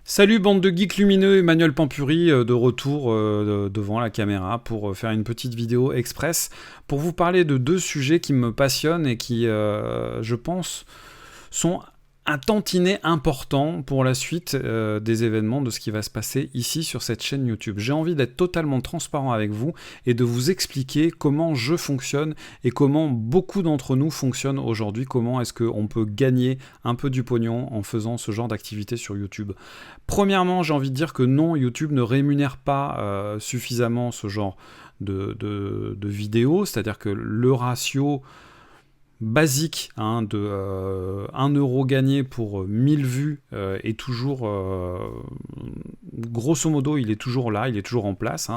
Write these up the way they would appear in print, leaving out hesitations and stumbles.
Salut bande de geeks lumineux, Emmanuel Pampuri de retour devant la caméra pour faire une petite vidéo express pour vous parler de deux sujets qui me passionnent et qui, je pense, sont un tantinet important pour la suite des événements de ce qui va se passer ici sur cette chaîne YouTube. J'ai envie d'être totalement transparent avec vous et de vous expliquer comment je fonctionne et comment beaucoup d'entre nous fonctionnent aujourd'hui, comment est-ce qu'on peut gagner un peu du pognon en faisant ce genre d'activité sur YouTube. Premièrement, j'ai envie de dire que non, YouTube ne rémunère pas suffisamment ce genre de vidéos, c'est-à-dire que le ratio basique de 1 € gagné pour 1000 vues est toujours, grosso modo, il est toujours là, il est toujours en place.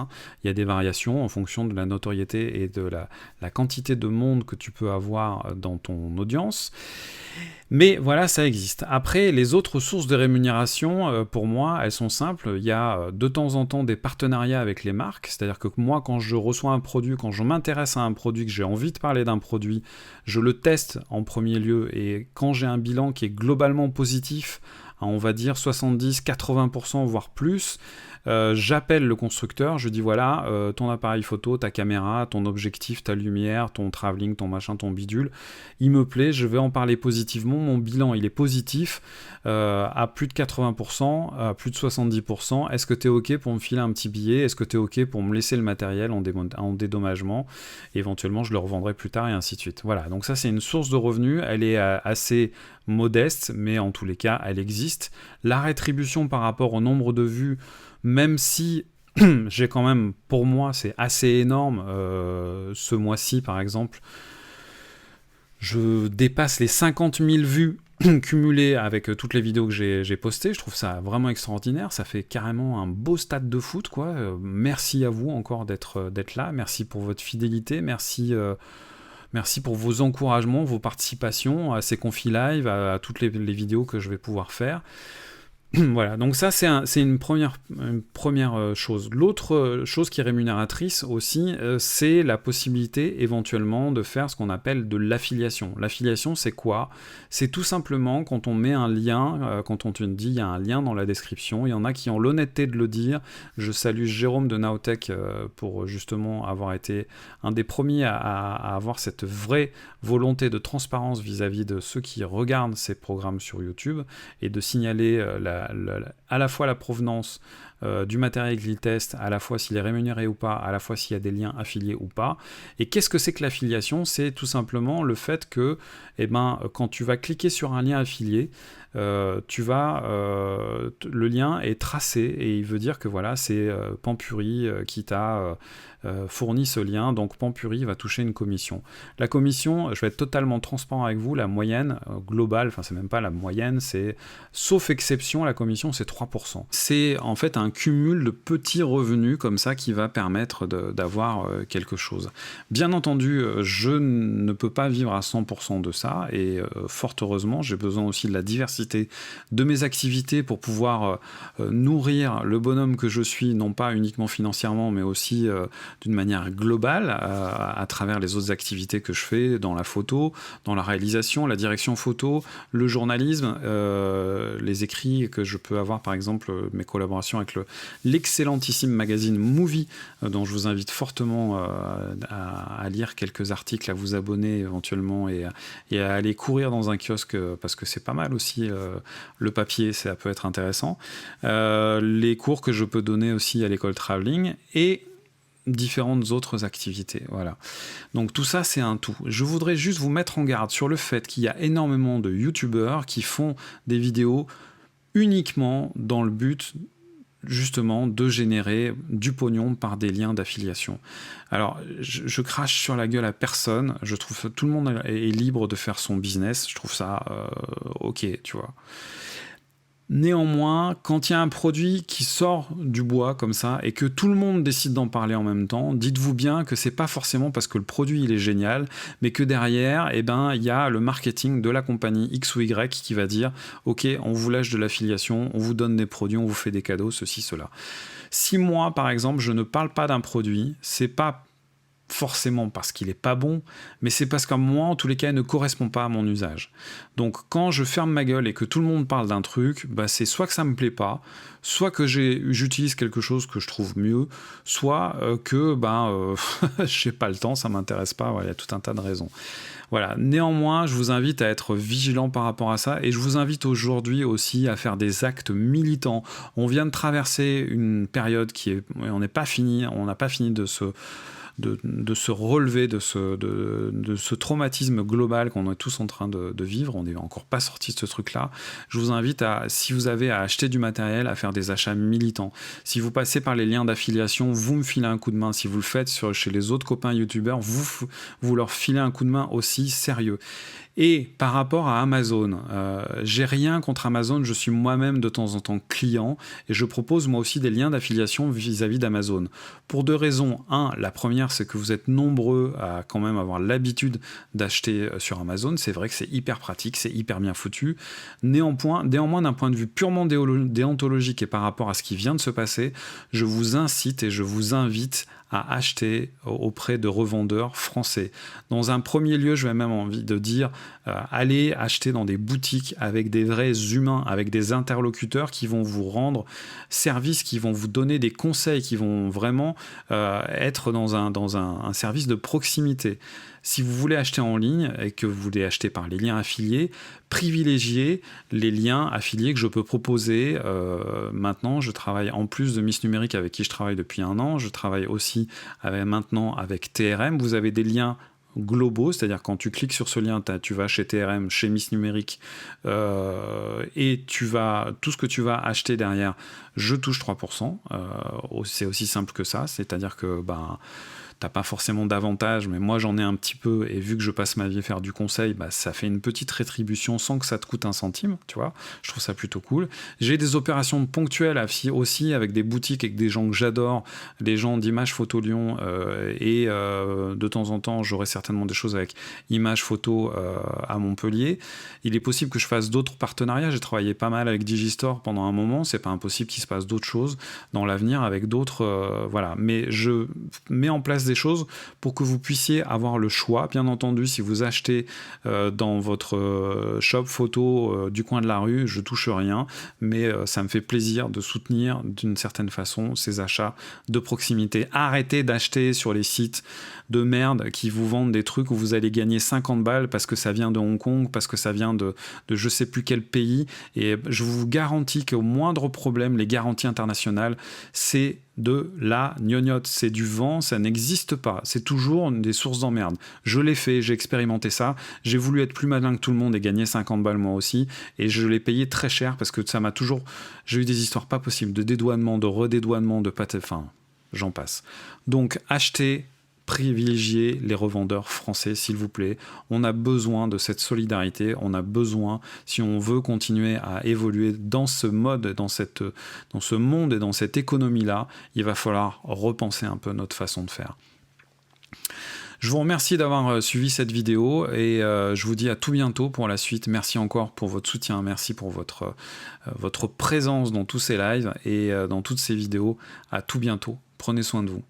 Il y a des variations en fonction de la notoriété et de la quantité de monde que tu peux avoir dans ton audience. Mais voilà, ça existe. Après, les autres sources de rémunération, pour moi, elles sont simples. Il y a de temps en temps des partenariats avec les marques. C'est-à-dire que moi, quand je reçois un produit, quand je m'intéresse à un produit, que j'ai envie de parler d'un produit, je le teste en premier lieu. Et quand j'ai un bilan qui est globalement positif, on va dire 70-80%, voire plus, j'appelle le constructeur, je dis voilà, ton appareil photo, ta caméra, ton objectif, ta lumière, ton travelling, ton machin, ton bidule, il me plaît, je vais en parler positivement, mon bilan il est positif, à plus de 80%, à plus de 70%, est-ce que tu es ok pour me filer un petit billet, est-ce que tu es ok pour me laisser le matériel en dédommagement, éventuellement je le revendrai plus tard et ainsi de suite. Voilà, donc ça c'est une source de revenus, elle est assez modeste, mais en tous les cas elle existe. La rétribution par rapport au nombre de vues, même si j'ai quand même, pour moi, c'est assez énorme. Ce mois-ci, par exemple, je dépasse les 50 000 vues cumulées avec toutes les vidéos que j'ai postées. Je trouve ça vraiment extraordinaire. Ça fait carrément un beau stade de foot, quoi. Merci à vous encore d'être là. Merci pour votre fidélité. Merci pour vos encouragements, vos participations à ces confis live, à toutes les vidéos que je vais pouvoir faire. Voilà, donc ça c'est une première chose. L'autre chose qui est rémunératrice aussi, c'est la possibilité éventuellement de faire ce qu'on appelle de l'affiliation. L'affiliation, c'est quoi? C'est tout simplement quand on met un lien, quand on te dit il y a un lien dans la description, il y en a qui ont l'honnêteté de le dire. Je salue Jérôme de Naotech pour justement avoir été un des premiers à avoir cette vraie volonté de transparence vis-à-vis de ceux qui regardent ces programmes sur YouTube et de signaler à la fois la provenance du matériel qu'il teste, à la fois s'il est rémunéré ou pas, à la fois s'il y a des liens affiliés ou pas. Et qu'est-ce que c'est que l'affiliation? C'est tout simplement le fait que quand tu vas cliquer sur un lien affilié, le lien est tracé et il veut dire que voilà, c'est Pampuri qui t'a fournit ce lien, donc Pampuri va toucher une commission. La commission, je vais être totalement transparent avec vous, la moyenne globale, enfin c'est même pas la moyenne, c'est, sauf exception, la commission c'est 3%. C'est en fait un cumul de petits revenus comme ça qui va permettre d'avoir quelque chose. Bien entendu, je ne peux pas vivre à 100% de ça et fort heureusement, j'ai besoin aussi de la diversité de mes activités pour pouvoir nourrir le bonhomme que je suis, non pas uniquement financièrement, mais aussi d'une manière globale à travers les autres activités que je fais dans la photo, dans la réalisation, la direction photo, le journalisme, les écrits que je peux avoir, par exemple mes collaborations avec l'excellentissime magazine Movie, dont je vous invite fortement à lire quelques articles, à vous abonner éventuellement et à aller courir dans un kiosque parce que c'est pas mal aussi le papier, ça peut être intéressant. Les cours que je peux donner aussi à l'école Travelling et différentes autres activités, voilà. Donc tout ça, c'est un tout. Je voudrais juste vous mettre en garde sur le fait qu'il y a énormément de youtubeurs qui font des vidéos uniquement dans le but justement de générer du pognon par des liens d'affiliation. Alors, je crache sur la gueule à personne, je trouve que tout le monde est libre de faire son business, je trouve ça ok, tu vois. Néanmoins, quand il y a un produit qui sort du bois comme ça et que tout le monde décide d'en parler en même temps, dites-vous bien que c'est pas forcément parce que le produit il est génial, mais que derrière, il y a le marketing de la compagnie X ou Y qui va dire ok, on vous lâche de l'affiliation, on vous donne des produits, on vous fait des cadeaux, ceci, cela. Si moi, par exemple, je ne parle pas d'un produit, c'est pas forcément parce qu'il n'est pas bon, mais c'est parce qu'à moi, en tous les cas, il ne correspond pas à mon usage. Donc quand je ferme ma gueule et que tout le monde parle d'un truc, bah, c'est soit que ça me plaît pas, soit que j'utilise quelque chose que je trouve mieux, soit que j'ai pas le temps, ça m'intéresse pas, il y a tout un tas de raisons. Voilà. Néanmoins, je vous invite à être vigilant par rapport à ça et je vous invite aujourd'hui aussi à faire des actes militants. On vient de traverser une période on n'a pas fini de se relever de ce traumatisme global qu'on est tous en train de vivre. On n'est encore pas sorti de ce truc-là. Je vous invite si vous avez à acheter du matériel, à faire des achats militants. Si vous passez par les liens d'affiliation, vous me filez un coup de main. Si vous le faites chez les autres copains youtubeurs, vous leur filez un coup de main aussi sérieux. Et par rapport à Amazon, j'ai rien contre Amazon, je suis moi-même de temps en temps client et je propose moi aussi des liens d'affiliation vis-à-vis d'Amazon. Pour 2 raisons. La première, c'est que vous êtes nombreux à quand même avoir l'habitude d'acheter sur Amazon. C'est vrai que c'est hyper pratique, c'est hyper bien foutu. Néanmoins, d'un point de vue purement déontologique et par rapport à ce qui vient de se passer, je vous incite et je vous invite à acheter auprès de revendeurs français. Dans un premier lieu, je vais même envie de dire, allez acheter dans des boutiques avec des vrais humains, avec des interlocuteurs qui vont vous rendre service, qui vont vous donner des conseils, qui vont vraiment être dans un service de proximité. Si vous voulez acheter en ligne et que vous voulez acheter par les liens affiliés, privilégiez les liens affiliés que je peux proposer. Maintenant, je travaille en plus de Miss Numérique avec qui je travaille depuis 1 an. Je travaille aussi maintenant avec TRM. Vous avez des liens globaux, c'est-à-dire quand tu cliques sur ce lien, tu vas chez TRM, chez Miss Numérique, et tout ce que tu vas acheter derrière, je touche 3%. C'est aussi simple que ça, c'est-à-dire que t'as pas forcément d'avantage, mais moi j'en ai un petit peu, et vu que je passe ma vie à faire du conseil, ça fait une petite rétribution sans que ça te coûte 1 centime, tu vois, je trouve ça plutôt cool. J'ai des opérations ponctuelles aussi avec des boutiques, avec des gens que j'adore, des gens d'Image Photo Lyon, et de temps en temps j'aurai certainement des choses avec Image Photo à Montpellier. Il est possible que je fasse d'autres partenariats, j'ai travaillé pas mal avec Digistore pendant un moment, c'est pas impossible qu'il se passe d'autres choses dans l'avenir avec d'autres, voilà, mais je mets en place des choses pour que vous puissiez avoir le choix. Bien entendu, si vous achetez dans votre shop photo du coin de la rue, je touche rien, mais ça me fait plaisir de soutenir d'une certaine façon ces achats de proximité. Arrêtez d'acheter sur les sites de merde qui vous vendent des trucs où vous allez gagner 50 balles parce que ça vient de Hong Kong, parce que ça vient de je sais plus quel pays, et je vous garantis qu'au moindre problème, les garanties internationales, c'est de la gnognotte, c'est du vent, ça n'existe pas, c'est toujours des sources d'emmerde. Je l'ai fait, j'ai expérimenté ça, j'ai voulu être plus malin que tout le monde et gagner 50 balles moi aussi, et je l'ai payé très cher parce que ça m'a toujours... J'ai eu des histoires pas possibles de dédouanement, de redédouanement, enfin, j'en passe. Donc, achetez, privilégier les revendeurs français, s'il vous plaît. On a besoin de cette solidarité, on a besoin, si on veut continuer à évoluer dans ce mode, dans ce monde et dans cette économie-là, il va falloir repenser un peu notre façon de faire. Je vous remercie d'avoir suivi cette vidéo et je vous dis à tout bientôt pour la suite. Merci encore pour votre soutien, merci pour votre présence dans tous ces lives et dans toutes ces vidéos. À tout bientôt. Prenez soin de vous.